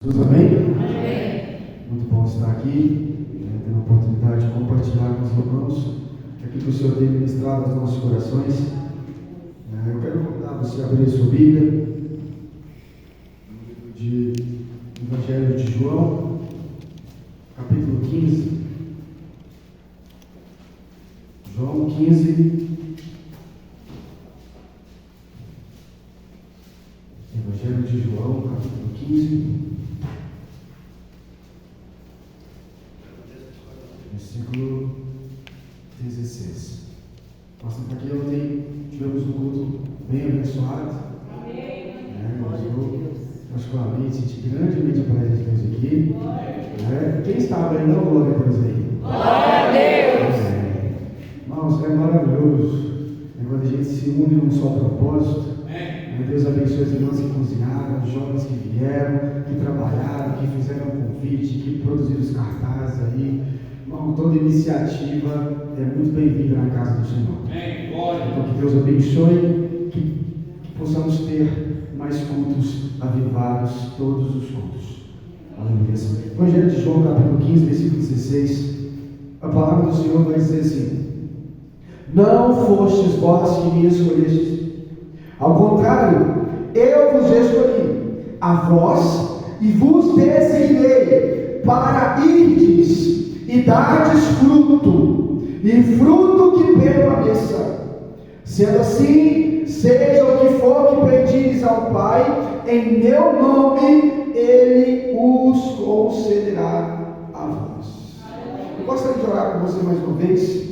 Jesus, amém? Amém? Muito bom estar aqui, tendo a oportunidade de compartilhar com os irmãos aquilo que o Senhor tem ministrado aos nossos corações. Eu quero convidar você a abrir a sua Bíblia no livro de Evangelho de João, capítulo 15. João 15. Evangelho de João, capítulo 15. Versículo 16. Nós aqui ontem tivemos um culto bem abençoado. Amém. Eu particularmente senti grandemente a presença de Deus aqui. Quem estava aí, não glória a Deus aí. Glória a Deus. Irmãos, é maravilhoso. Quando a gente se une num só propósito. Deus abençoe as irmãs que cozinharam, os jovens que vieram, que trabalharam, que fizeram o convite, que produziram os cartazes aí. Irmão, toda iniciativa é muito bem-vinda na casa do Senhor. Então que Deus abençoe, que possamos ter mais cultos avivados, todos os cultos. Aleluia. Evangelho de João, capítulo 15, versículo 16. A palavra do Senhor vai dizer assim: não fostes vós que me escolhestes. Ao contrário, eu vos escolhi, a vós, e vos designei, para irdes e dardes fruto, e fruto que permaneça. Sendo assim, seja o que for que pedires ao Pai, em meu nome, Ele os concederá a vós. Eu gostaria de orar com você mais uma vez,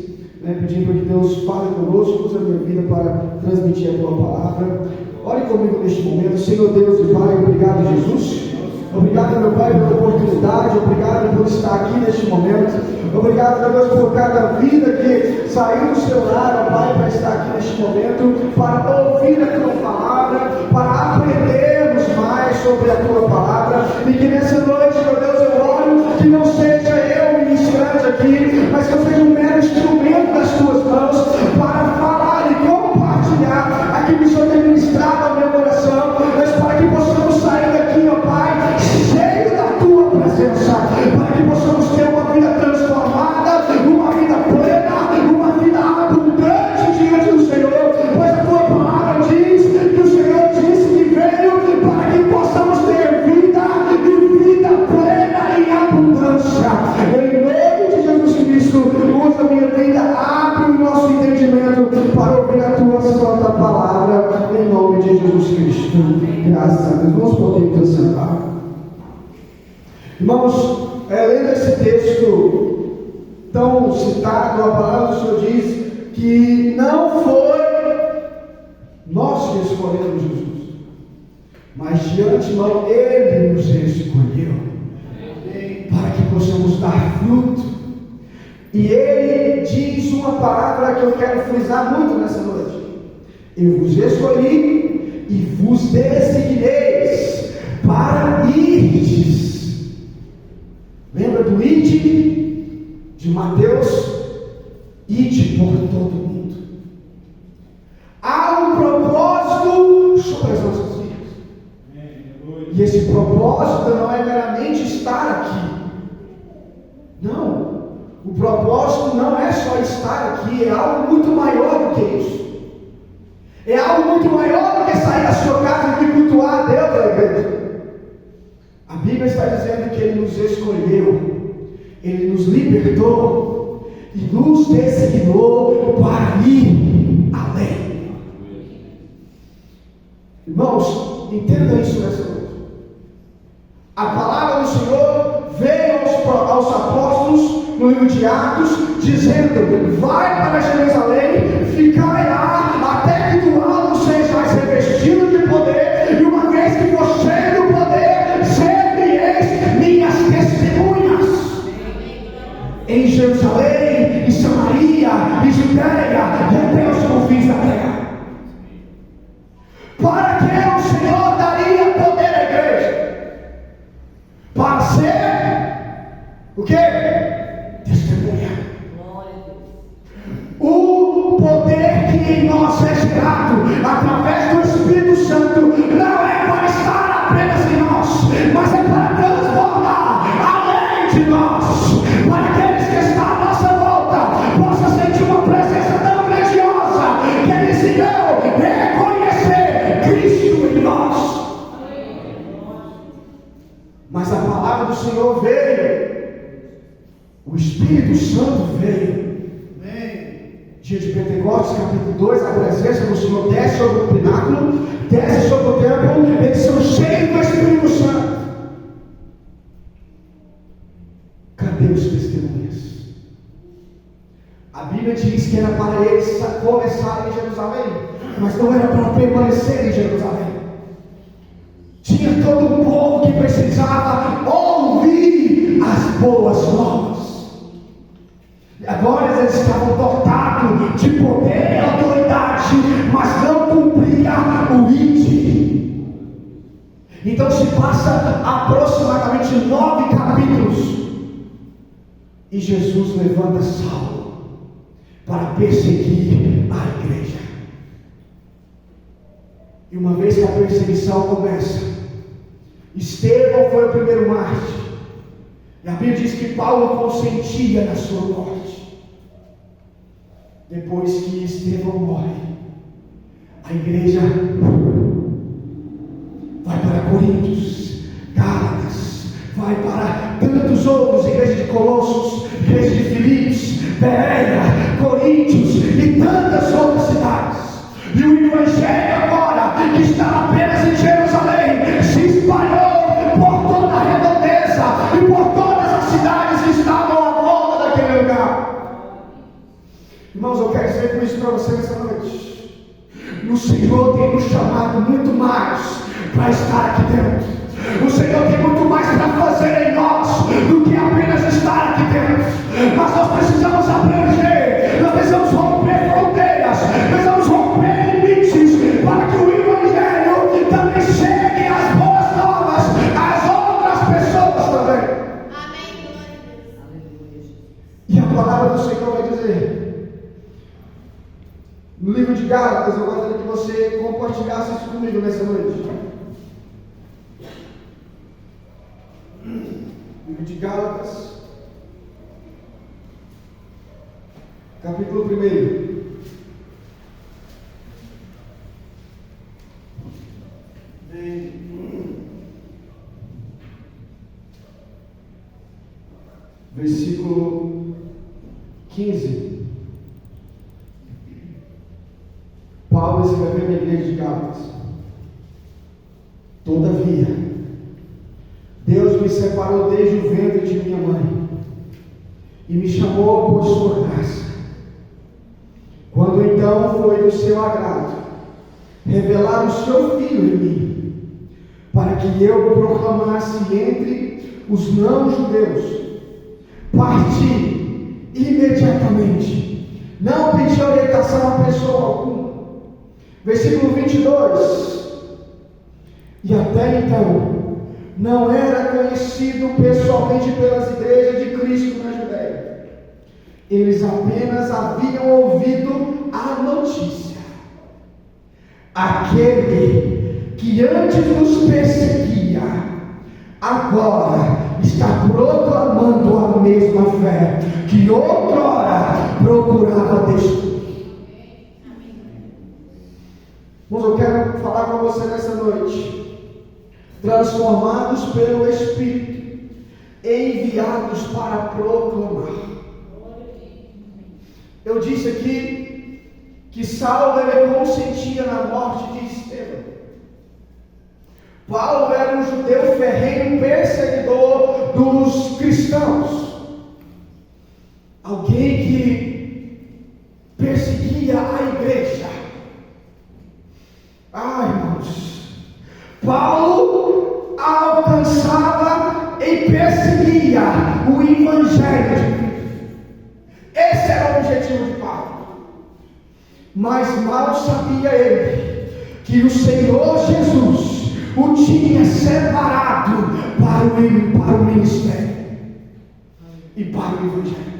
pedindo para que Deus fale conosco, use a minha vida para transmitir a tua palavra. Ore comigo neste momento. Senhor Deus e Pai, obrigado, Jesus. Obrigado, meu Pai, pela oportunidade. Obrigado por estar aqui neste momento. Obrigado, meu Deus, por cada vida que saiu do seu lar, Pai, para estar aqui neste momento, para ouvir a tua palavra, para aprendermos mais sobre a tua palavra. E que nessa noite, meu Deus, eu oro que não seja eu ministrante aqui, mas que eu seja um mero instrumento das tuas mãos para falar e compartilhar aquilo que o Senhor tem ministrado ao meu coração, mas para que possamos sair daqui, ó Pai, cheio da tua presença, para que possamos ter uma vida transformada, uma vida plena, uma vida abundante diante do Senhor, pois a tua palavra diz que o Senhor disse que veio para que possamos ter vida e vida plena em abundância. Em nome de Jesus Cristo, usa a minha vida, abre o nosso entendimento para ouvir a tua santa palavra, em nome de Jesus Cristo. Graças a Deus. Vamos poder sentar. Irmãos, lendo esse texto tão citado, a palavra do Senhor diz que não foi nós que escolhemos Jesus, mas de antemão Ele nos escolheu para que possamos dar fruto. E Ele diz uma palavra que eu quero frisar muito nessa noite: eu vos escolhi e vos designeis para irdes. Lembra do ide de Mateus? Ide por todo mundo. Há um propósito sobre as nossas vidas. E esse propósito não é meramente estar aqui. Não. O propósito não é só estar aqui, é algo muito maior do que isso. É algo muito maior do que sair da sua casa e cultuar a Deus da igreja. A Bíblia está dizendo que Ele nos escolheu, Ele nos libertou e nos designou para ir além. Irmãos, entenda isso nessa noite. A palavra do Senhor veio aos apóstolos no livro de Atos, dizendo: vai para Jerusalém, ficai lá, até que do alto sejais revestido de poder, e uma vez que for cheio do poder, ser-me-eis minhas testemunhas em Jerusalém, em Samaria, em Judéia e até os confins da terra. Para que o Senhor daria poder à igreja? Para ser o quê? Testemunha. O poder que em nós é gerado através do Espírito Santo não é para estar apenas em nós, mas é para Mas a palavra do Senhor veio. O Espírito Santo veio. Dia de Pentecostes, capítulo 2, a presença do Senhor desce sobre o pináculo, desce sobre o templo, eles são cheios do Espírito Santo. Cadê os testemunhas? A Bíblia diz que era para eles começar em Jerusalém, mas não era para permanecer em Jerusalém. Tinha todo um povo que precisava ouvir as boas novas. E agora eles estavam dotados de poder e autoridade, mas não cumpria o ide. Então se passa aproximadamente 9 capítulos e Jesus levanta Saulo para perseguir a igreja. E uma vez que a perseguição começa, Estevão foi o primeiro mártir. E a Bíblia diz que Paulo consentia na sua morte. Depois que Estevão morre, a igreja vai para Coríntios, Gálatas, vai para tantos outros, igreja de Colossos, igreja de Filipos, Bereia, Coríntios e tantas outras cidades. E o evangelho agora, que está apenas em Jerusalém, se espalhou por toda a redondeza e por todas as cidades que estavam à volta daquele lugar. Irmãos, eu quero dizer com isso para você nessa noite: o Senhor tem nos chamado muito mais para estar aqui dentro. O Senhor tem muito mais para fazer em nós do que apenas estar aqui dentro. Mas nós precisamos abranger, nós precisamos romper fronteiras, precisamos romper limites para que o evangelho também chegue às boas novas, às outras pessoas também. Amém. E a palavra do Senhor vai dizer, no livro de Gálatas, eu gostaria que você compartilhasse isso comigo nessa noite. Livro de Gálatas, capítulo 1. Versículo 15. Paulo escreveu na igreja de Gálatas: todavia, Deus me separou desde o ventre de minha mãe e me chamou por sua graça. Quando então foi do seu agrado revelar o seu Filho em mim, para que eu proclamasse entre os não-judeus, parti imediatamente, não pedi orientação a pessoa alguma. Versículo 22. E até então não era conhecido pessoalmente pelas igrejas de Cristo na Judéia. Eles apenas haviam ouvido a notícia. Aquele que antes nos perseguia, agora está proclamando a mesma fé que outrora procurava destruir. Mas eu quero falar com você nessa noite: transformados pelo Espírito, enviados para proclamar. Eu disse aqui que Saulo ele consentia na morte de Estevão. Paulo era um judeu ferrenho perseguidor dos cristãos, alguém que perseguia a igreja. Irmãos, Paulo alcançava e perseguia o evangelho de Cristo. Esse era o objetivo de Paulo. Mas mal sabia ele que o Senhor Jesus o tinha separado para o ministério e para o evangelho.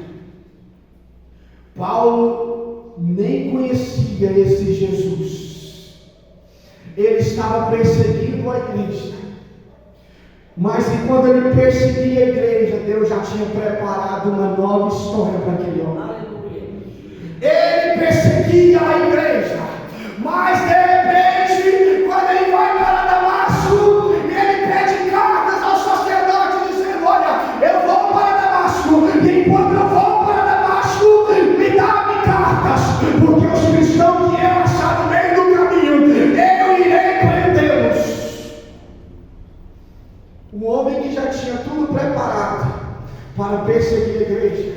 Paulo nem conhecia esse Jesus. Ele estava perseguindo a igreja, mas quando ele perseguia a igreja, Deus já tinha preparado uma nova história para aquele homem. Ele perseguia a igreja, mas de repente, quando ele vai para Damasco, ele pede cartas aos sacerdotes homem que já tinha tudo preparado para perseguir a igreja,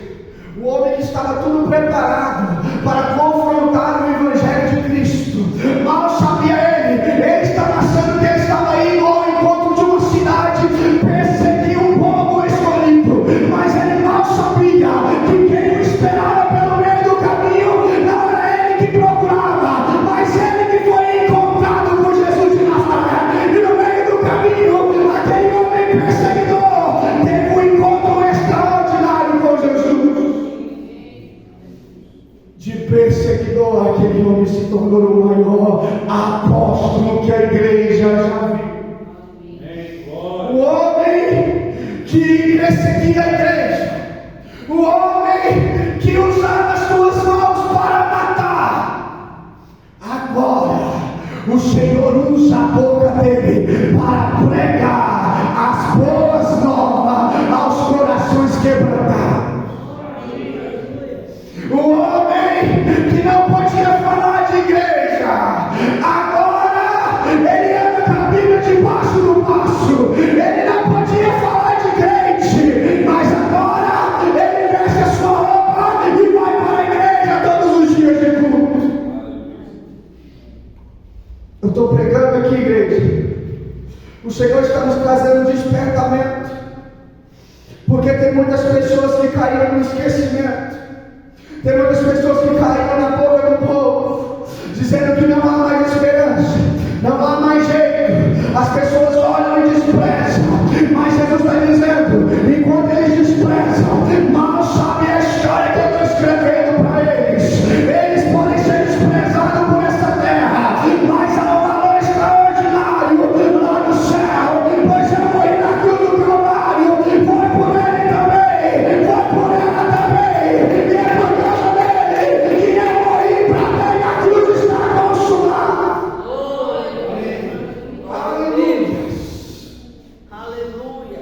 o homem que estava tudo preparado para confrontar o Evangelho de Cristo, mal sabia ele estava achando que ele estava indo ao encontro de uma cidade, perseguir um povo escolhido, mas ele mal sabia que quem o esperava pelo meio do caminho não era ele que procurava, mas ele que foi encontrado por Jesus de Nazaré, e no meio do caminho, aquele homem perseguidor teve um encontro extraordinário com Jesus. De perseguidor, aquele homem se tornou o maior apóstolo que a igreja já viu. O homem que perseguia a igreja, o homem que usava as suas mãos para matar, agora o Senhor usa a boca dele para pregar as boas novas aos corações quebrantados. O homem que não podia falar de igreja, agora ele anda com a Bíblia debaixo do braço. Ele não podia falar de crente, mas agora ele veste a sua roupa e vai para a igreja todos os dias de culto. Eu estou pregando aqui, igreja. O Senhor está nos trazendo despertamento, porque tem muitas pessoas que caíram no esquecimento. Tem muitas pessoas que caíram na boca do povo, dizendo que não há mais esperança, não há mais jeito. As pessoas olham e desprezam, mas Jesus está dizendo, enquanto eles desprezam, mal sabem a história que eu estou escrevendo para eles. Eles podem ser desprezados por essa terra, mas há um valor extraordinário lá no céu, pois eu morri na cruz do Calvário, foi por ele também, foi por ela também, e é por causa dele que eu morri para ter a cruz está consumada. Aleluia.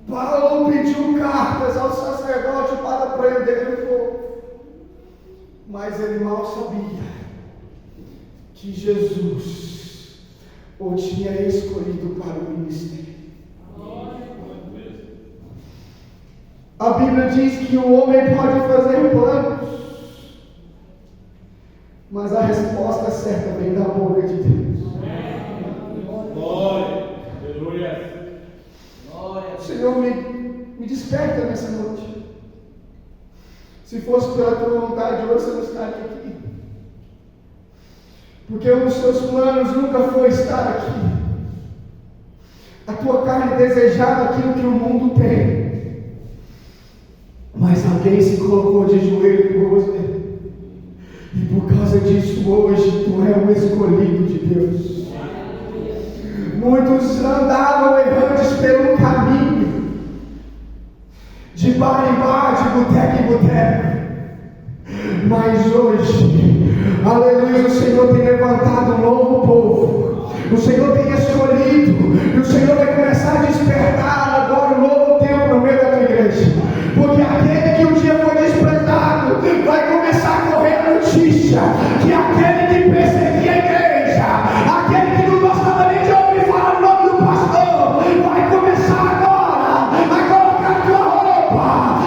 Paulo pediu cartas ao sacerdote para prender o povo, mas ele mal sabia que Jesus o tinha escolhido para o ministério. A Bíblia diz que o homem pode fazer planos, mas a resposta certa vem da boca de Deus. Glória, aleluia. Senhor, me desperta nessa noite. Se fosse pela tua vontade, hoje você não estaria aqui. Porque um dos seus planos nunca foi estar aqui. A tua carne desejava aquilo que o mundo tem, mas alguém se colocou de joelho por você, e por causa disso hoje tu é um escolhido de Deus. Muitos andavam errantes pelo caminho, de bar em bar, de boteco em boteco, mas hoje, aleluia, o Senhor tem levantado um novo povo, o Senhor tem escolhido, e o Senhor vai começar a despertar agora um novo tempo no meio da tua igreja, porque aquele que um dia foi desprezado vai começar a correr a notícia que aquele que perseguia a igreja, aquele que não gostava nem de ouvir falar o nome do pastor, vai começar agora a colocar a tua roupa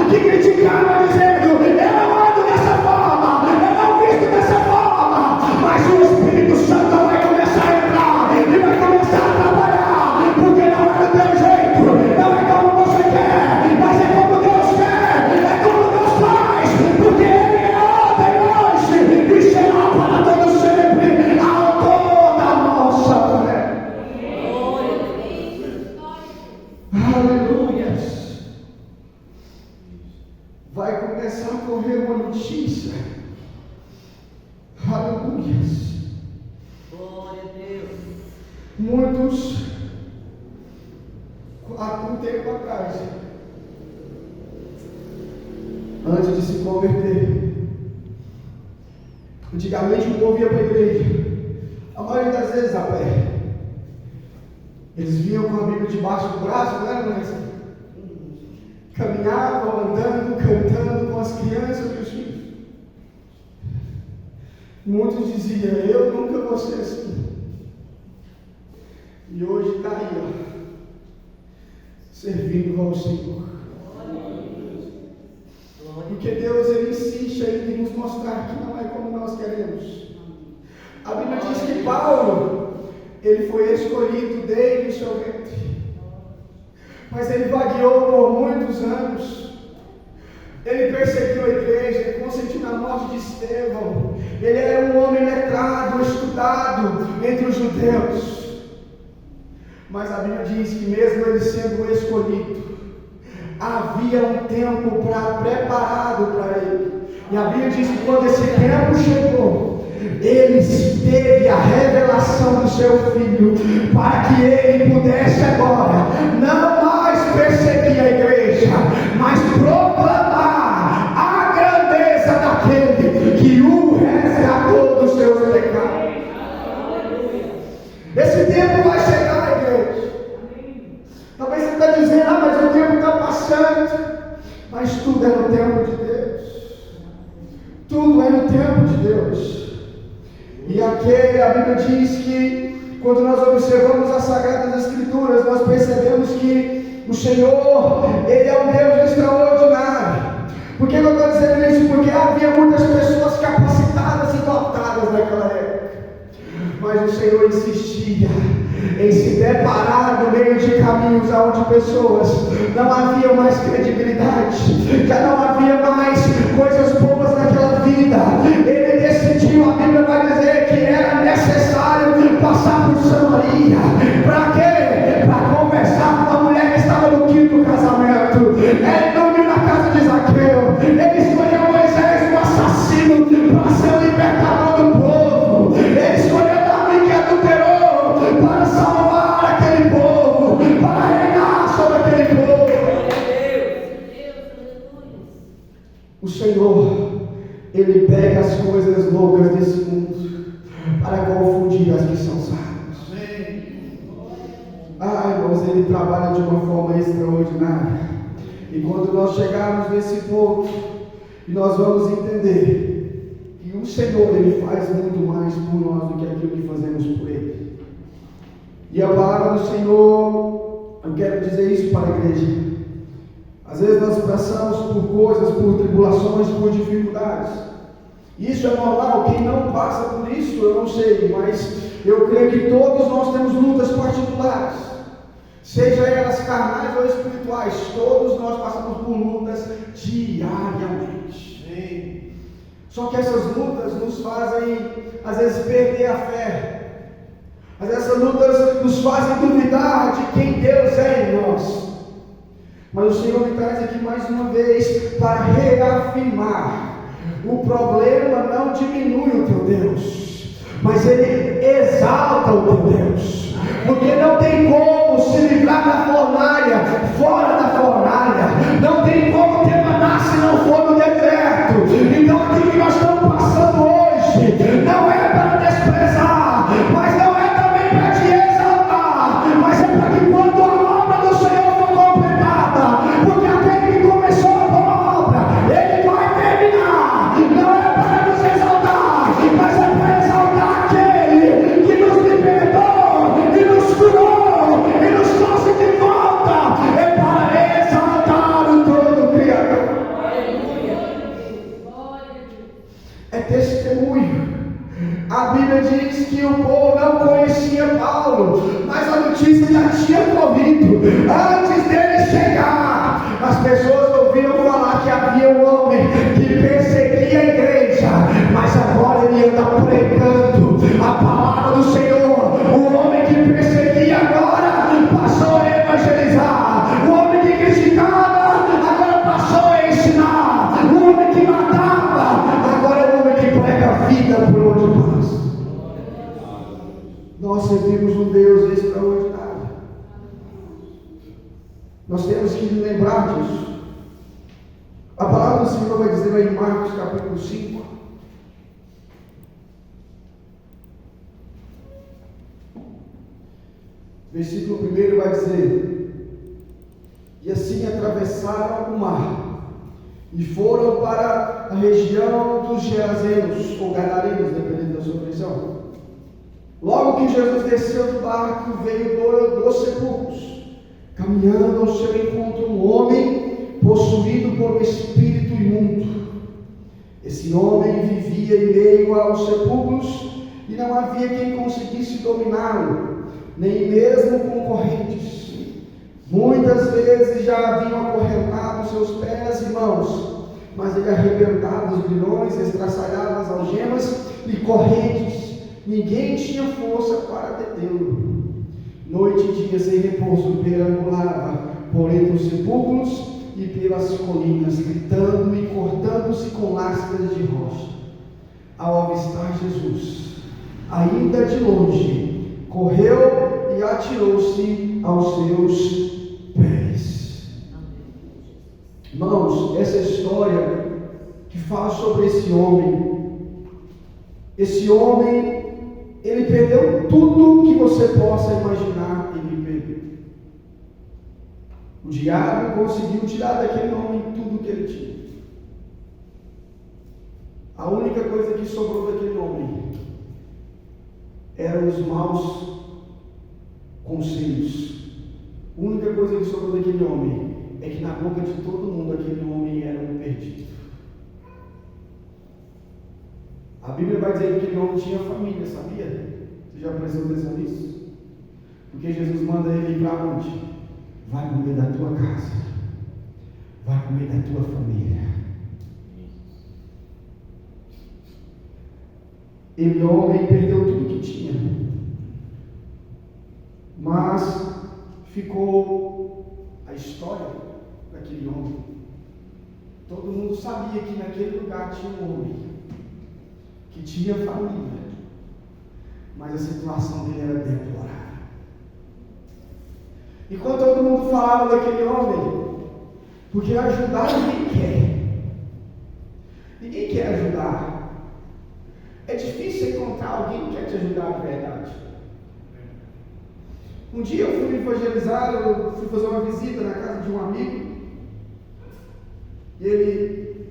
que criticava, dizendo: eu não ando dessa forma, eu não visto dessa forma, mas o Espírito Santo vai começar a entrar e vai começar a trabalhar, porque não é do teu jeito, não é como você quer, mas é como Deus quer, é como Deus faz, porque Ele é ontem, hoje e será para todo sempre, autor da nossa fé. Aleluia. Vai começar a correr uma notícia. Aleluia. Glória a Deus. Muitos, há um tempo atrás, antes de se converter, antigamente o povo ia para a igreja, a maioria das vezes a pé. Eles vinham com a Bíblia debaixo do braço, não era mais assim? Caminhavam, andando, cantando com as crianças e os filhos. Muitos diziam: eu nunca vou ser assim. E hoje está aí, ó. servindo ao Senhor. Porque Deus, Ele insiste ainda em nos mostrar que não é como nós queremos. A Bíblia diz que Paulo, ele foi escolhido desde o seu ventre, mas ele vagueou por muitos anos. Ele perseguiu a igreja, ele consentiu na morte de Estevão. Ele era um homem letrado, estudado entre os judeus. Mas a Bíblia diz que mesmo ele sendo escolhido, havia um tempo preparado para ele. E a Bíblia diz que quando esse tempo chegou, ele teve a revelação do seu Filho, para que ele pudesse agora não mais perseguir a igreja, mas proclamar a grandeza daquele que o resgatou dos seus pecados. Esse tempo vai chegar, igreja. Talvez você está dizendo, mas o tempo está passando. Mas tudo é no tempo de Deus. Tudo é no tempo de Deus. E aqui a Bíblia diz que quando nós observamos as Sagradas Escrituras, nós percebemos que o Senhor, Ele é um Deus extraordinário. Por que eu estou dizendo isso? Porque havia muitas pessoas capacitadas e dotadas naquela época, mas o Senhor insistia em se deparar no meio de caminhos onde pessoas não havia mais credibilidade, já não havia mais coisas boas naquela vida. Ele decidiu, a Bíblia vai dizer que era necessário passar por Samaria. Para quê? Para conversar com a mulher que estava no quinto casamento. Ele dormiu na casa de Zaqueu. Ele escolheu Moisés, o assassino, para ser o libertador do povo. Ele escolheu Davi, que adulterou, para salvar aquele povo, para reinar sobre aquele povo. O Senhor, Ele pega as coisas loucas desse mundo para confundir as que são sábias. Irmãos, Ele trabalha de uma forma extraordinária. E quando nós chegarmos nesse ponto, nós vamos entender que o Senhor, Ele faz muito mais por nós do que aquilo que fazemos por Ele. E a palavra do Senhor, eu quero dizer isso para a igreja. Às vezes nós passamos por coisas, por tribulações, por dificuldades. Isso é normal. Quem não passa por isso, eu não sei, mas eu creio que todos nós temos lutas particulares, seja elas carnais ou espirituais. Todos nós passamos por lutas diariamente. Só que essas lutas nos fazem, às vezes, perder a fé. Às vezes essas lutas nos fazem duvidar de quem Deus é em nós. Mas o Senhor me traz aqui mais uma vez para reafirmar: o problema não diminui o teu Deus, mas ele exalta o teu Deus. Porque não tem como se livrar da fornalha fora da fornalha. Não tem como ter maná se não for no deserto. Então aquilo que nós estamos passando hoje não é para desprezar, mas não é também para te exaltar, mas é para que quando a obra do Senhor for completada, porque aquele que começou a boa obra, Ele vai terminar. Não é para nos exaltar, mas é para exaltar aquele que nos libertou e nos curou e nos trouxe de volta. É para exaltar o Todo-Criador. É testemunho. A Bíblia diz que o povo não conhecia Paulo, mas a notícia já tinha corrido. Antes dele chegar, as pessoas ouviram falar que havia um homem que perseguia a igreja, mas agora ele anda pregando a palavra do Senhor. O homem que perseguia agora passou a evangelizar. O homem que criticava agora passou a ensinar. O homem que matava agora é o homem que prega a vida por onde passa. Nós servimos um Deus extraordinário. Nós temos que lembrar disso. A palavra do Senhor vai dizer aí em Marcos capítulo 5, versículo 1 vai dizer: e assim atravessaram o mar e foram para a região dos Gerazenos ou Gadarenos, dependendo da sua versão. Logo que Jesus desceu do barco, veio dos sepulcros caminhando ao seu encontro um homem possuído por um espírito imundo. Esse homem vivia em meio aos sepulcros e não havia quem conseguisse dominá-lo, nem mesmo concorrentes. Muitas vezes já haviam acorrentado seus pés e mãos, mas ele arrebentava os grilhões, estraçalhava as algemas e correntes. Ninguém tinha força para detê-lo. Noite e dia sem repouso perambulava por entre os sepulcros e pelas colinas, gritando e cortando-se com lascas de rocha. Ao avistar Jesus, ainda de longe, correu e atirou-se aos seus pés. Irmãos, essa história que fala sobre esse homem, ele perdeu tudo que você possa imaginar, ele perdeu. O diabo conseguiu tirar daquele homem tudo que ele tinha. A única coisa que sobrou daquele homem eram os maus conselhos. A única coisa que sobrou daquele homem é que na boca de todo mundo aquele homem era um perdido. A Bíblia vai dizer que aquele homem tinha família, sabia? Você já prestou atenção nisso? Porque Jesus manda ele ir para onde? Vai comer da tua casa, vai comer da tua família. Ele, homem, perdeu tudo que tinha, mas ficou a história daquele homem. Todo mundo sabia que naquele lugar tinha um homem que tinha família, mas a situação dele era deplorável. E quando todo mundo falava daquele homem, porque ajudar ninguém quer. Ninguém quer ajudar. É difícil encontrar alguém que quer te ajudar de verdade. Um dia eu fui evangelizar, eu fui fazer uma visita na casa de um amigo. E ele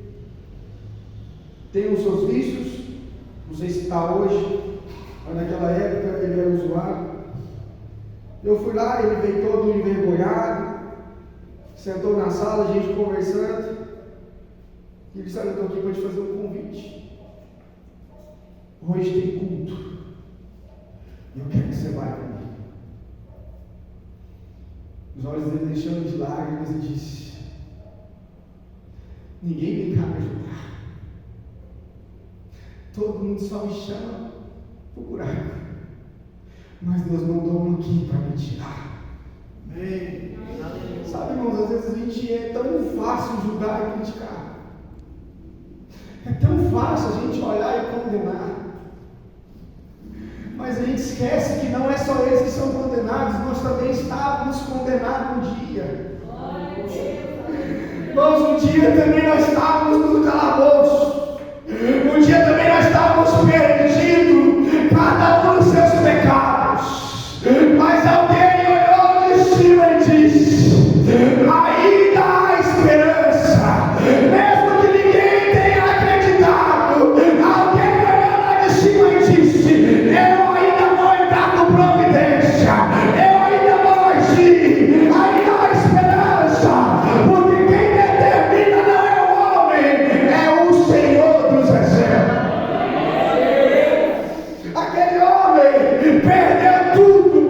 tem os seus vícios, não sei se está hoje, mas naquela época ele era usuário. Eu fui lá, ele veio todo envergonhado, sentou na sala, a gente conversando, e ele disse: olha, eu estou aqui para te fazer um convite. Hoje tem culto, e eu quero que você vá comigo. Os olhos dele deixando de lágrimas e disse: ninguém vem cá me ajudar, todo mundo só me chama pro buraco, mas Deus mandou um aqui para me tirar. Amém. Sabe, irmãos, às vezes a gente é tão fácil julgar e criticar, é tão fácil a gente olhar e condenar, mas a gente esquece que não é só eles que são condenados, nós também estávamos condenados um dia. Irmãos, um dia também nós estávamos no calabouço, um dia também nós estávamos perdidos, cada um nos seus pecados, mas alguém olhou de cima e disse: ainda há esperança, mesmo que ninguém tenha acreditado. Alguém olhou lá de cima e disse: eu ainda vou entrar com providência, eu ainda vou agir, ainda há esperança, porque quem determina não é o homem, é o Senhor dos exércitos. Aquele homem perdeu tudo.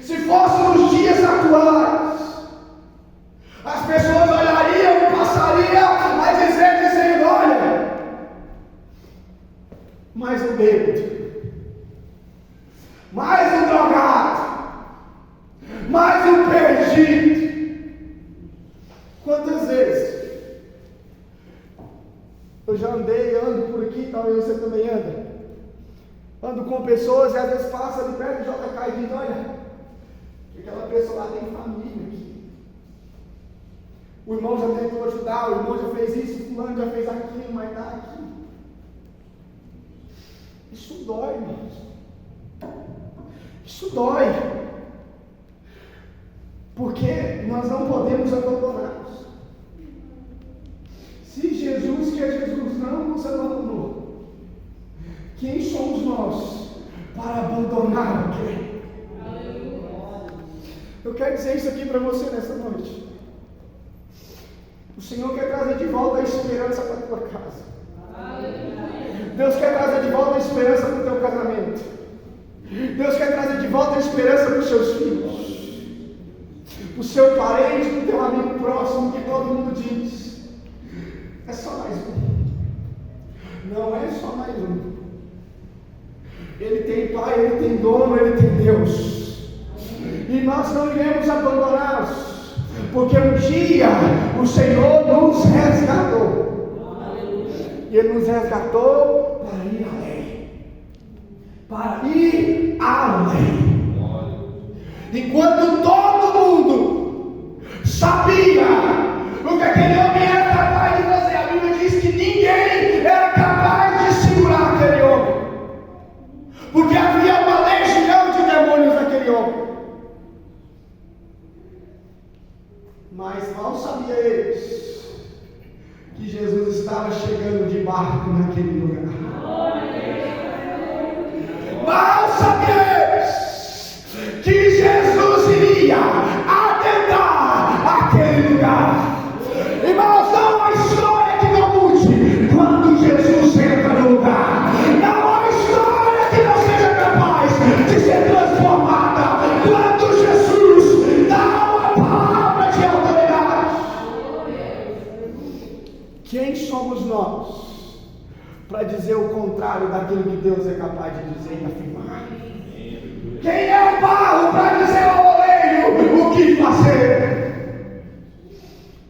Se fosse nos dias atuais, as pessoas olhariam e passariam a dizer, dizendo: olha, mais um bêbado, mais um drogado, mais um perdido. Quantas vezes eu já ando por aqui, talvez você também ando com pessoas e às vezes passa ali perto e joga cá e diz: olha, aquela pessoa lá tem família aqui, o irmão já tentou ajudar, o irmão já fez isso, o fulano já fez aquilo, mas está aqui. Isso dói, irmãos. Isso dói. Porque nós não podemos abandoná-los. Se Jesus, que é Jesus, não nos abandonou, quem somos nós para abandonar alguém? Eu quero dizer isso aqui para você nessa noite. O Senhor quer trazer de volta a esperança para a tua casa. Deus quer trazer de volta a esperança para o teu casamento. Deus quer trazer de volta a esperança para os seus filhos, para o seu parente, para o teu amigo próximo, que todo mundo diz: é só mais um. Não é só mais um. Ele tem Pai, Ele tem dono, Ele tem Deus. E nós não iremos abandoná-los, porque um dia o Senhor nos resgatou. E Ele nos resgatou para ir além. Para ir além. Enquanto todo mundo sabia o que aquele homem era capaz de fazer, a Bíblia diz que ninguém era capaz de segurar aquele homem, porque havia uma legião de demônios naquele homem. Mas mal sabia eles que Jesus estava chegando de barco naquele lugar. Mal sabia eles que Jesus iria adentrar aquele lugar. Irmãos, não há uma história que não mude quando Jesus entra no lugar. Não há uma história que não seja capaz de ser transformada quando Jesus dá uma palavra de autoridade. Quem somos nós para dizer o contrário daquilo que Deus é capaz de dizer e afirmar? Quem é o barro para dizer ao oleiro o que fazer?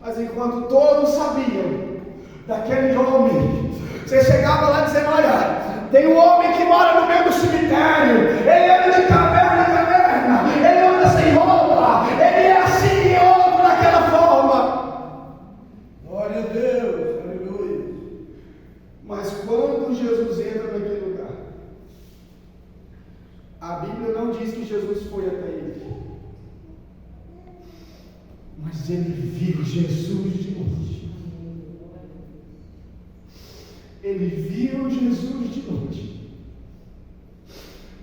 Mas enquanto todos sabiam daquele homem, você chegava lá dizendo: olha, tem um homem que mora no meio do cemitério, ele anda de caverna em caverna, ele anda sem roupa, ele é assim e outro daquela forma. Glória a Deus, aleluia. Mas quando Jesus entra naquele lugar, a Bíblia não diz que Jesus foi até ele, mas ele viu Jesus de longe. Ele viu Jesus de longe.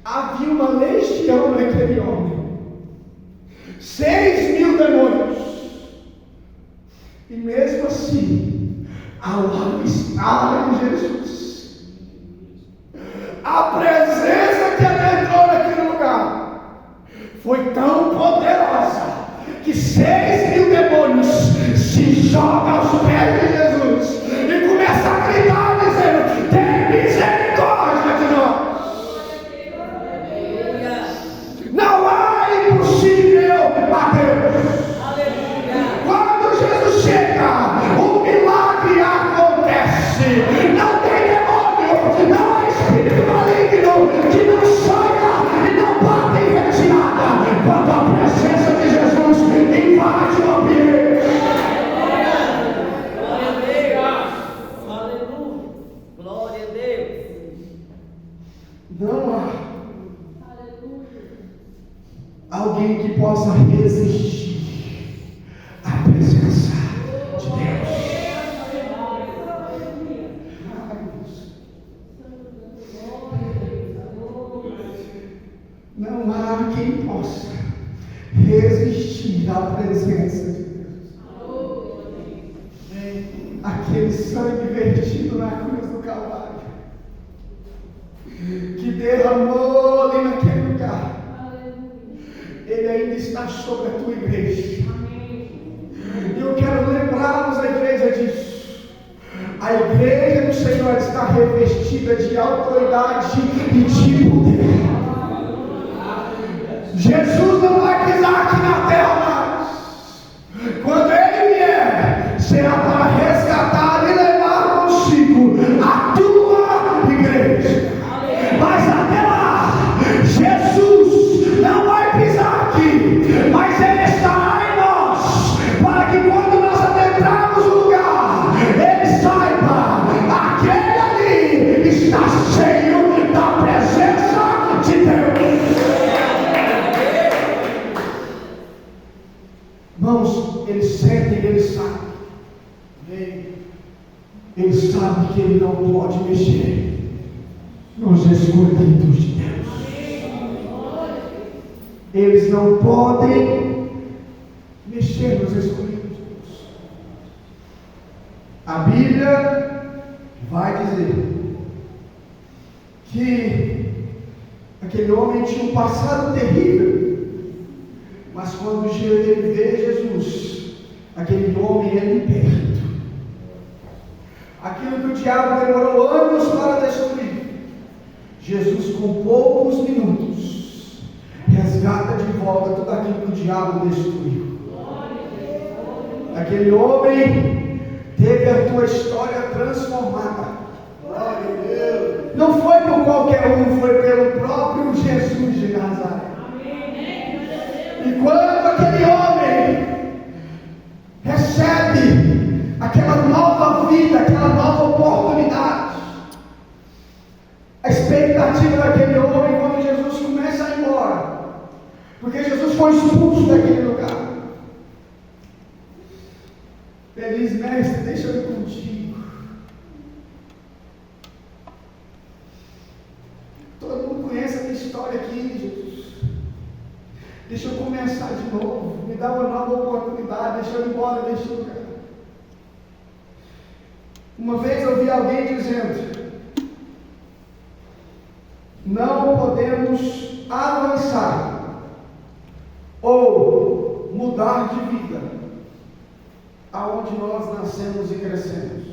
Havia uma legião naquele homem, 6.000 demônios, e mesmo assim, ao estar em Jesus, a presença que adentrou naquele lugar foi tão poderosa que 6.000 demônios se jogam aos pés de Jesus e começam a gritar dizendo: tem misericórdia de nós. Não há impossível a Deus. Quando Jesus chega, o milagre acontece. Não tem demônio, não há espírito maligno que não saia e não bata em retirada quando a presença de Jesus invade o ambiente. Glória a Deus. Não há alguém que possa resistir à presença de Deus. Não há quem possa resistir à presença de Deus. Aquele sangue vertido na cruz do Calvário, que derramou ali naquele lugar, ele ainda está sobre a tua igreja. E eu quero lembrá-los, a igreja, disso. A igreja do Senhor está revestida de autoridade e de poder. Jesus não vai pisar aqui na terra mais. Quando ele vier, será para resgatar e levar consigo a tua igreja. Mas até lá, Jesus não vai pisar aqui, mas ele estará em nós, para que quando nós adentrarmos o lugar, ele saiba: aquele ali está cheio da presença de Deus. Irmãos, ele sente e ele sabe. Ele sabe que ele não pode mexer nos escolhidos de Deus. Eles não podem Bíblia vai dizer que aquele homem tinha um passado terrível, mas quando ele vê Jesus, aquele homem é liberto. Aquilo que o diabo demorou anos para destruir, Jesus com poucos minutos resgata de volta tudo aquilo que o diabo destruiu. Aquele homem teve a tua história transformada. Não foi por qualquer um, foi pelo próprio Jesus de Nazaré. E quando aquele homem recebe aquela nova vida, aquela nova oportunidade, a expectativa daquele homem, quando Jesus começa a ir embora, porque Jesus foi expulso daquele lugar. Ele diz: mestre, deixa eu ir contigo. Todo mundo conhece a minha história aqui, Jesus. Deixa eu começar de novo. Me dá uma nova oportunidade. Deixa eu ir embora deste lugar. Uma vez eu vi alguém dizendo: não podemos avançar ou mudar de vida aonde nós nascemos e crescemos.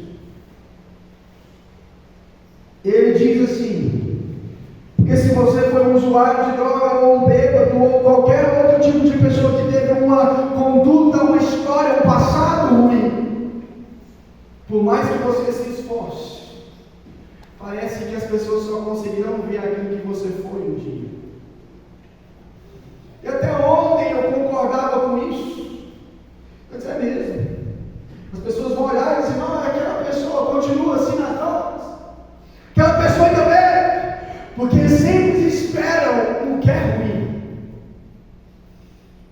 Ele diz assim: porque se você for um usuário de droga ou um bêbado ou qualquer outro tipo de pessoa que teve uma conduta, uma história, um passado ruim, por mais que você se esforce, parece que as pessoas só conseguirão ver aquilo que você foi um dia. E até ontem eu concordava com isso. Eu disse: é mesmo. As pessoas vão olhar e dizer: não, aquela pessoa continua assim nas drogas, aquela pessoa ainda bebe, porque eles sempre esperam o que é ruim.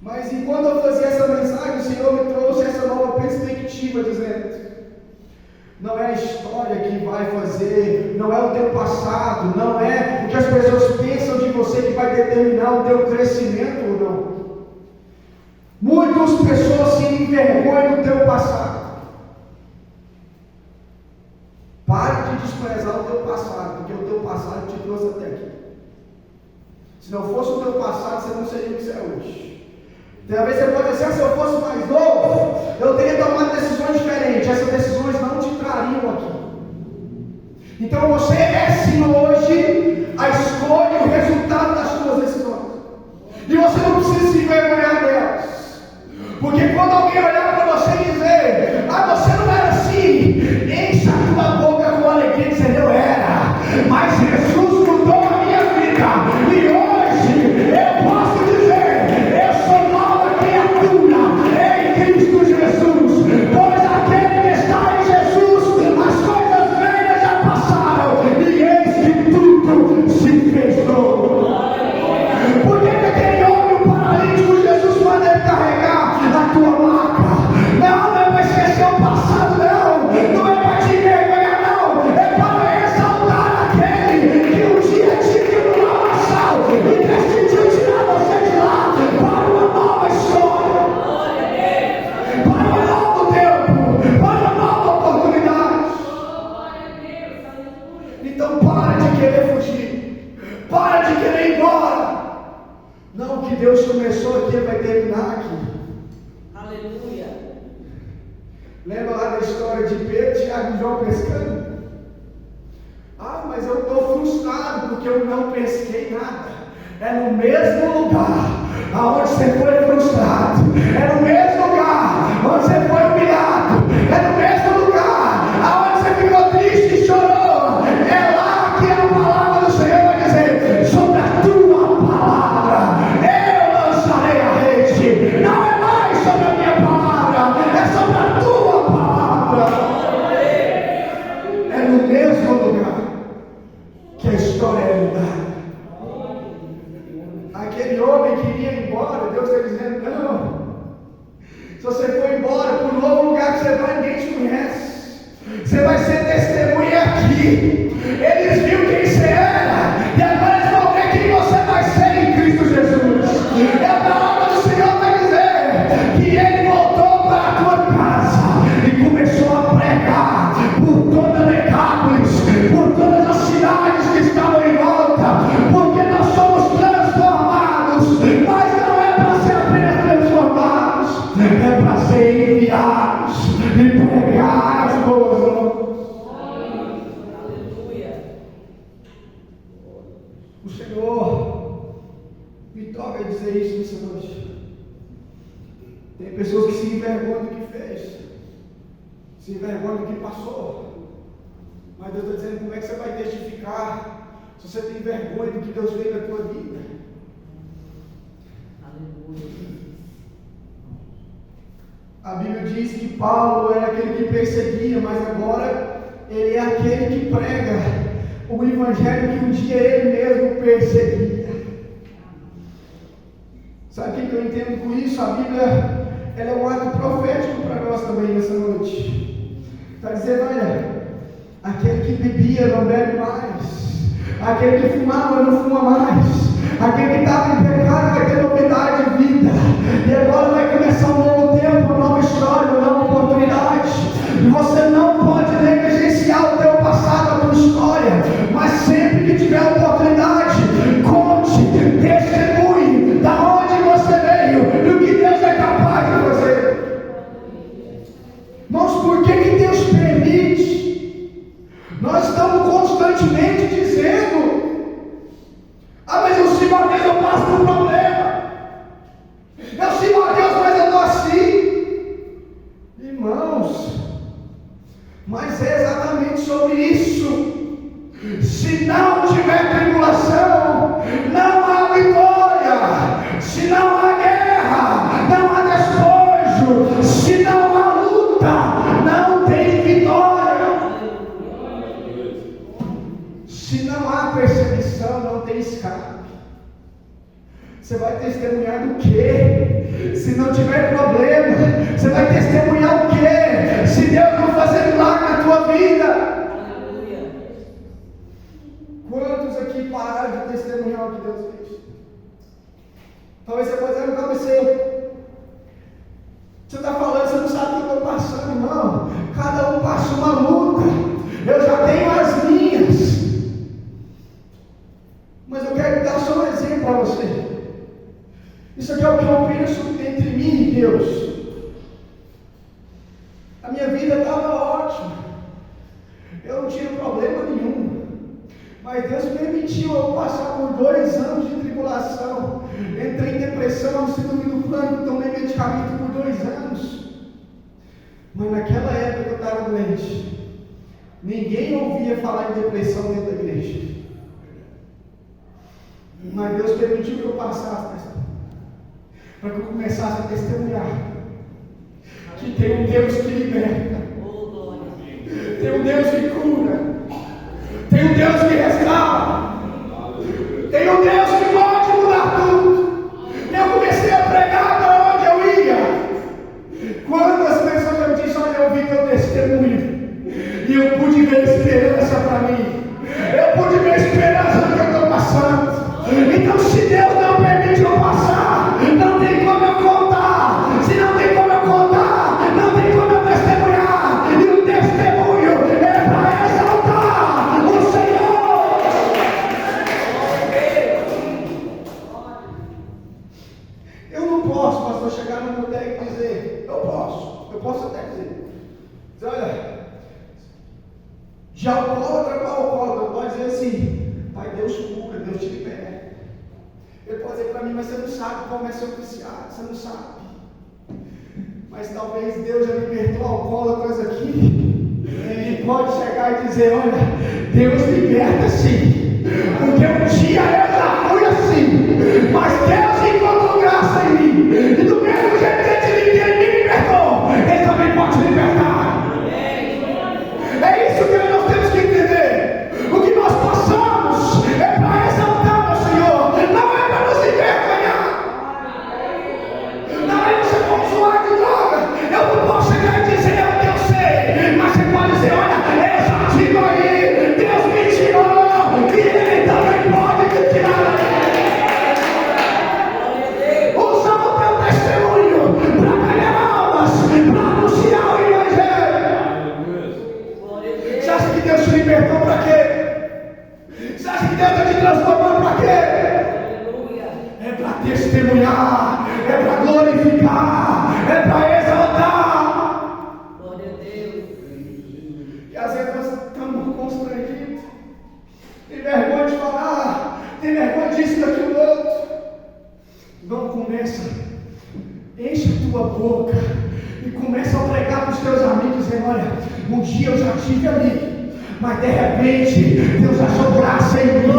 Mas enquanto eu fazia essa mensagem, o Senhor me trouxe essa nova perspectiva, dizendo: não é a história que vai fazer, não é o teu passado, não é o que as pessoas pensam de você que vai determinar o teu crescimento ou não. Muitas pessoas se envergonham do teu passado. Pare de desprezar o teu passado, porque o teu passado te trouxe até aqui. Se não fosse o teu passado, você não seria o que você é hoje. Talvez você pode dizer: se eu fosse mais novo, eu teria tomado decisões diferentes. Essas decisões não te trariam aqui. Então você é sim hoje a escolha e o resultado das suas decisões. E você não precisa se envergonhar delas. Porque quando alguém olhar para você e dizer: ah, você não era assim, enche a tua boca com alegria, dizendo: eu era, mas Jesus mudou a minha vida, e hoje eu posso dizer: eu sou nova criatura em Cristo Jesus, pois aquele que está em Jesus, as coisas velhas já passaram, e eis que tudo se fez novo. Por que aquele homem, o paralítico, Jesus manda ele carregar a tua maca? Não é para esquecer o passado, não é para te envergonhar, não, é para exaltar aquele que um dia te no lamaçal e decidiu tirar você de lá para uma nova história, para um novo tempo, para uma nova oportunidade. Então para de querer fugir, para de querer ir embora. Não, o que Deus começou aqui, Ele vai terminar aqui. Aleluia. Lembra lá da história de Pedro, Tiago e João pescando? Ah, mas eu estou frustrado porque eu não pesquei nada. É no mesmo lugar aonde você foi frustrado, é no mesmo lugar onde você foi humilhado, é no mesmo lugar aonde você ficou triste e chorou. É lá que a palavra do Senhor vai dizer: sobre a tua palavra eu lançarei a rede. Não é mais sobre a minha palavra, é sobre a tua palavra. É no mesmo lugar que a história é mudada. Aquele homem queria ir embora, Deus está dizendo: não. Se você for embora para um novo lugar que você vai, ninguém te conhece. Você vai ser testemunha aqui. Eles viram quem você era, e agora eles vão ver quem você vai ser em Cristo Jesus. E a palavra do Senhor vai dizer que ele voltou para a tua casa e começou a pregar é para ser enviados e pregar as boas novas. Aleluia. O Senhor me toca a dizer isso nessa noite. Tem pessoas que se envergonham do que fez, se envergonham do que passou. Mas Deus está dizendo: como é que você vai testificar se você tem vergonha do que Deus fez na tua vida? Aleluia. A Bíblia diz que Paulo era aquele que perseguia, mas agora ele é aquele que prega o evangelho que um dia ele mesmo perseguia. Sabe o que eu entendo com isso? A Bíblia, ela é um ato profético para nós também nessa noite. Está dizendo: olha, aquele que bebia não bebe mais, aquele que fumava não fuma mais, aquele que estava em pecado vai ter novidade de vida, e agora vai começar um novo tempo, uma nova história, uma nova oportunidade. E você não pode negligenciar o teu passado, a tua história, mas sempre que tiver oportunidade, conte, testemunhe da onde você veio e o que Deus é capaz de fazer. Irmãos, por que Deus permite? Nós estamos constantemente dizendo: ah, mas eu sigo a Deus, eu passo por problema. Eu sigo a Deus, mas eu estou assim. Irmãos, mas é exatamente sobre isso. Se não tiver tribulação, não há vitória. Se não há guerra, não há despojo. Se não há luta, não tem vitória. Se não há perseguição, não tem escape. Você vai testemunhar do quê? Se não tiver problema, você vai testemunhar o quê? Se Deus não fazer milagre na tua vida. Quantos aqui pararam de testemunhar o que Deus fez? Talvez você pode dizer: não, você está falando, você não sabe o que eu estou passando. Irmão, cada um passa uma luta. Eu já tenho as minhas. Mas eu quero dar só um exemplo para você. Isso aqui é o que eu penso entre mim e Deus. A minha vida estava ótima, eu não tinha problema nenhum, mas Deus permitiu eu passar por 2 anos de tribulação. Entrei em depressão, síndrome do pânico, tomei medicamento por 2 anos. Mas naquela época que eu estava doente, ninguém ouvia falar em depressão dentro da igreja. Mas Deus permitiu que eu passasse, para que eu começasse a testemunhar que tem um Deus que liberta, tem um Deus que cura, tem um Deus que restaura, tem um Deus que pode mudar tudo. Eu comecei a pregar de onde eu ia. Quando as pessoas me disseram: olha, eu vi teu testemunho e eu pude ver esperança para mim, eu pude ver esperança no que eu estou passando. Então, se Deus não permite eu passar, não tem como eu contar. Se não tem como eu contar, não tem como eu testemunhar. E o testemunho é para exaltar o Senhor. Eu não posso, pastor, chegar no meu técnico e dizer: eu posso até dizer: olha, de alcoólatra para alcoólatra, pode dizer assim: pai, Deus cura, Deus te libera. Ele pode dizer para mim: mas você não sabe como é ser viciado, você não sabe. Mas talvez Deus já libertou alcoólatras aqui, e pode chegar e dizer: olha, Deus liberta sim, porque um dia eu já fui assim, mas Deus encontrou graça em mim, e do mesmo jeito que Ele me libertou, Ele também pode libertar. É isso que nós temos que entender. O que nós passamos é para exaltar o Senhor, não é para nos envergonhar. Não é você consular de droga. Eu não posso chegar e dizer o que eu sei, mas você pode dizer: olha, eu já tive aí, Deus me tirou, e Ele também pode te tirar daí. Usa o teu testemunho para levar dizendo: olha, um dia eu já estive ali, mas de repente Deus achou graça em mim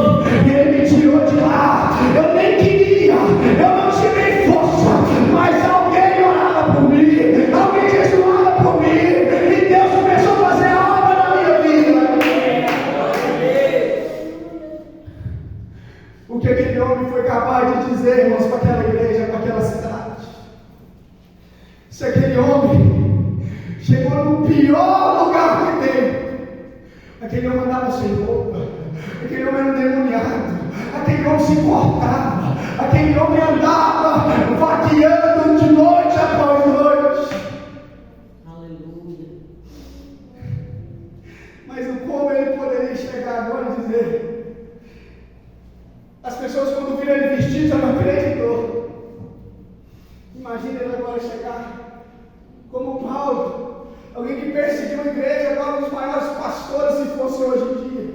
e Ele me tirou de lá. Eu nem queria, eu não tive força, mas alguém orava por mim, alguém jejuava por mim, e Deus começou a fazer a obra na minha vida. O que aquele homem foi capaz de dizer, irmãos, para aquela igreja, para aquela cidade? Se aquele homem chegou no pior lugar que tem, aquele homem andava sem roupa, aquele homem era endemoniado, aquele homem se cortava, aquele homem andava vaqueando de noite após noite. Aleluia. Mas como ele poderia chegar agora e dizer: as pessoas quando viram ele vestido já não acreditou. Imagina ele agora chegar como Paulo, alguém que perseguiu a igreja, agora um dos maiores pastores, se fosse hoje em dia,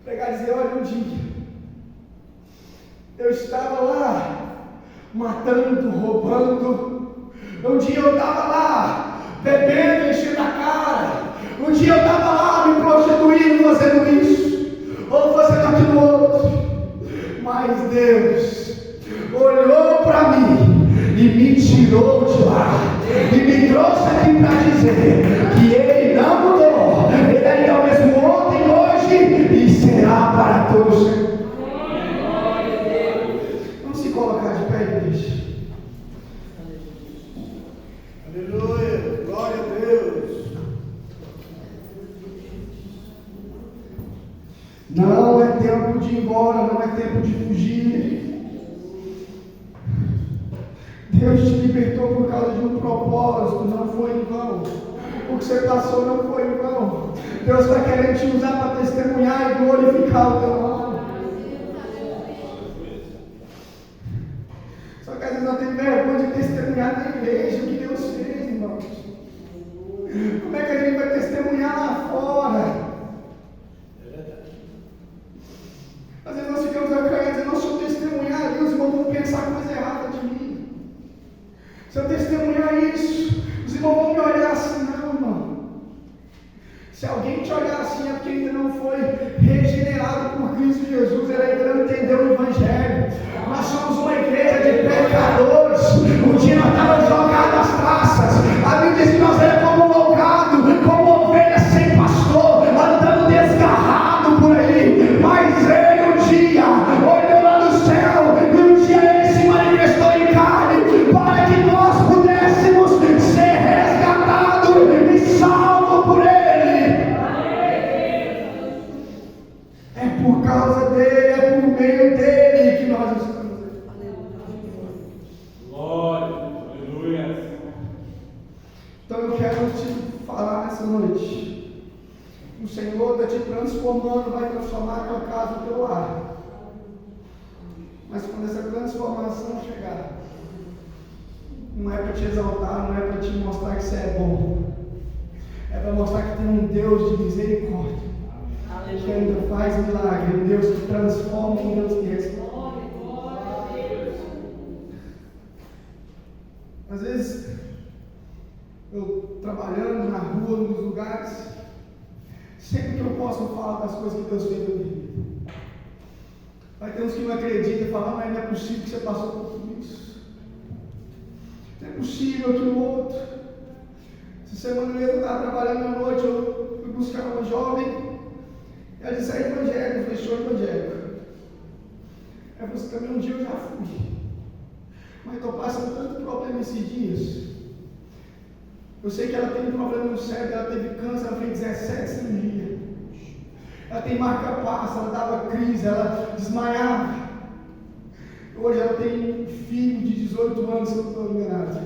pregar e dizer: olha, um dia eu estava lá matando, roubando, um dia eu estava lá bebendo, enchendo a cara, um dia eu estava lá me prostituindo, fazendo isso ou fazendo aquilo outro, mas Deus olhou para mim e me tirou de lá, e me trouxe aqui para dizer que Ele não mudou, Ele ainda é o mesmo ontem, hoje e será para todos sempre. Vamos se colocar de pé, igreja. Aleluia, glória a Deus. Não é tempo de ir embora, não é tempo de fugir. Deus te libertou por causa de um propósito, não foi em vão. O que você passou não foi em vão. Deus está querendo te usar para testemunhar e glorificar o teu nome. Só que às vezes nós temos vergonha de testemunhar na igreja o que Deus fez, irmãos. Como é que a gente vai testemunhar lá fora? Às vezes nós ficamos acanhados dizendo: não, se eu testemunhar ali, os irmãos vão pensar coisa errada de mim. Se eu testemunhar isso, os irmãos vão me olhar assim. Não, irmão. Se alguém te olhar assim é porque ainda não foi regenerado por Cristo Jesus, ele ainda não entendeu o Evangelho. Nós somos uma igreja de pecadores. Um dia nós estávamos jogados nas praças. A Bíblia diz que nós éramos como loucado, como ovelhas sem pastor, andando desgarrado por aí. Mas ele um dia olhou lá no céu e um dia ele se manifestou em carne para que nós pudéssemos ser resgatados e salvos por Ele. É por causa dele, é por meio dele que nós estamos aqui. Glória, aleluia. Então eu quero te falar nessa noite: o Senhor está te transformando, vai transformar a tua casa, o teu lar. Mas quando essa transformação chegar, não é para te exaltar, não é para te mostrar que você é bom, é para mostrar que tem um Deus de misericórdia, que ainda faz milagre, um Deus que transforma, um Deus que restaura. Às vezes, eu trabalhando na rua, nos lugares, sempre que eu posso falar das coisas que Deus fez na minha vida. Vai ter uns que não acreditam e falam: mas não é possível que você passou por tudo isso. Não é possível aquilo outro. Essa semana mesmo eu estava trabalhando à noite, eu fui buscar uma jovem. Ela disse: é evangélico. Eu falei: sou evangélico. Ela falou assim: também um dia eu já fui. Mas estou passando tanto problema esses dias. Eu sei que ela tem um problema no cérebro, ela teve câncer, ela fez 17 cirurgias. Ela tem marca passa, ela dava crise, ela desmaiava. Hoje ela tem um filho de 18 anos, se eu não estou enganado.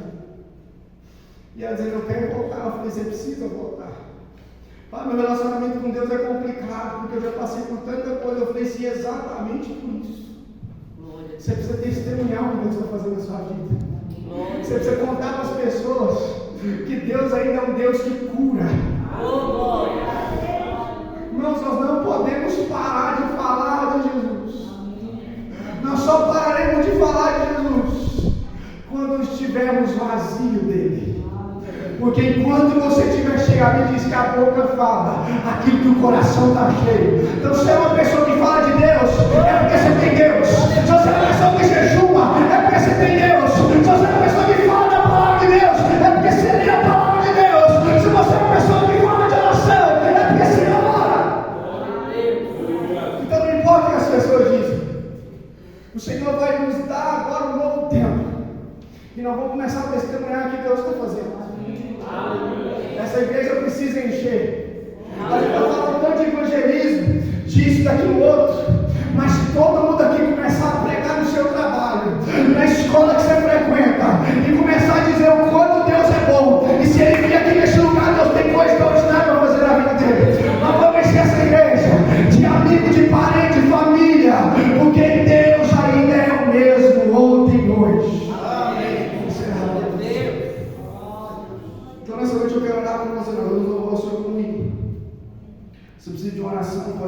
E ela dizendo: eu quero voltar. Eu falei: você precisa voltar. Meu relacionamento com Deus é complicado, porque eu já passei por tanta coisa. Eu falei: sim, exatamente por isso. Você precisa testemunhar o que Deus está fazendo na sua vida. Você precisa contar para as pessoas que Deus ainda é um Deus que cura. Irmãos, nós não podemos parar de falar de Jesus. Nós só pararemos de falar de Jesus quando estivermos vazios dele. Porque enquanto você estiver cheio, a Bíblia diz que a boca fala aquilo que o coração está cheio. Então, se você é uma pessoa que fala de Deus, é porque você tem Deus. Se você é uma pessoa que jejuma, é porque você tem Deus. Se você é uma pessoa que fala da palavra de Deus, é porque você lê a palavra de Deus. Se você é uma pessoa que fala de oração, é porque você ora. Então, não importa o que as pessoas dizem, o Senhor vai nos dar agora um novo tempo. E nós vamos começar a testemunhar o que Deus está fazendo. Essa igreja precisa encher. A gente vai falar um monte de evangelismo, disso, daquilo outro. Mas se todo mundo aqui começar a pregar no seu trabalho, na escola que você frequenta, e começar a dizer o quanto Deus é bom, e se Ele vir aqui neste lugar, Deus tem coisa extraordinária para fazer na vida dele. Nós vamos encher essa igreja de amigo, de parente, de família, porque Deus ainda é o mesmo ontem e hoje. Então nessa noite eu quero orar com você, não. Eu não vou comigo. Se precisa de uma oração, pode.